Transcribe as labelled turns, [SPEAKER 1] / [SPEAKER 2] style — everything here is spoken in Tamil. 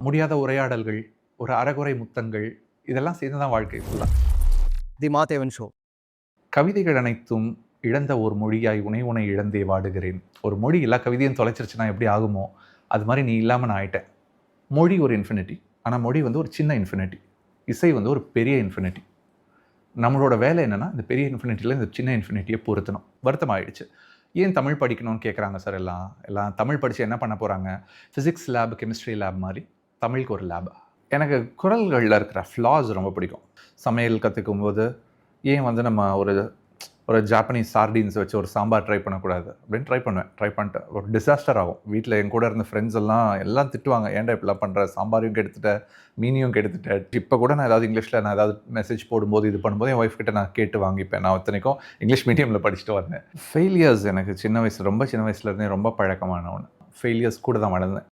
[SPEAKER 1] முடியாத உரையாடல்கள், ஒரு அரைகுறை முத்தங்கள், இதெல்லாம் சேர்ந்து தான் வாழ்க்கை ஃபுல்லா.
[SPEAKER 2] தி மாதேவன் ஷோ.
[SPEAKER 1] கவிதைகள் அனைத்தும் இழந்த ஒரு மொழியாய் உனை உனை இழந்தே வாடுகிறேன். ஒரு மொழி எல்லா கவிதையும் தொலைச்சிருச்சுன்னா எப்படி ஆகுமோ, அது மாரி நீ இல்லாம நான் ஆயிட்டேன். மொழி ஒரு இன்ஃபினிட்டி. ஆனா மொழி வந்து ஒரு சின்ன இன்ஃபினிட்டி. இசை வந்து ஒரு பெரிய இன்ஃபினிட்டி. நம்மளோட வேலை என்னன்னா, இந்த பெரிய இன்ஃபினிட்டில இந்த சின்ன இன்ஃபினிட்டிய பொருத்தணும். வருத்தமாயிடுச்சு. ஏன் தமிழ் படிக்கணும்னு கேட்குறாங்க சார் எல்லாம். எல்லாம் தமிழ் படிச்சு என்ன பண்ண போறாங்க? பிசிக்ஸ் லேப், கெமிஸ்ட்ரி லேப் மாரி தமிழுக்கு ஒரு லேப். எனக்கு குரல்கள்ல இருக்கிற ஃப்ளாஸ் ரொம்ப பிடிக்கும். சமையல் கத்துக்கும்போது, ஏன் வந்து நம்ம ஒரு ஒரு ஜாப்பனீஸ் சார்டின்ஸ் வச்சு ஒரு சாம்பார் ட்ரை பண்ணக்கூடாது அப்படின்னு ட்ரை பண்ணுவேன். ட்ரை பண்ணிட்டு ஒரு டிசாஸ்டர் ஆகும். வீட்டில் என் கூட இருந்த ஃப்ரெண்ட்ஸ் எல்லாம் திட்டுவாங்க. ஏன்டா இப்படிலாம் பண்ணுற? சாம்பாரையும் கெடுத்துட்ட, மீனையும் கெடுத்துட்ட. இப்போ கூட நான் ஏதாவது இங்கிலீஷில் நான் ஏதாவது மெசேஜ் போடும்போது இது பண்ணும்போது என் ஒய்ஃப் கிட்ட நான் கேட்டு வாங்கிப்பேன். நான் இத்தனைக்கும் இங்கிலீஷ் மீடியமில் படிச்சுட்டு வந்தேன். ஃபெயிலியர்ஸ் எனக்கு ரொம்ப சின்ன வயசுலேருந்தே ரொம்ப பழக்கமான ஒன்று. ஃபெயிலியர்ஸ் கூட தான் வளர்ந்தேன்.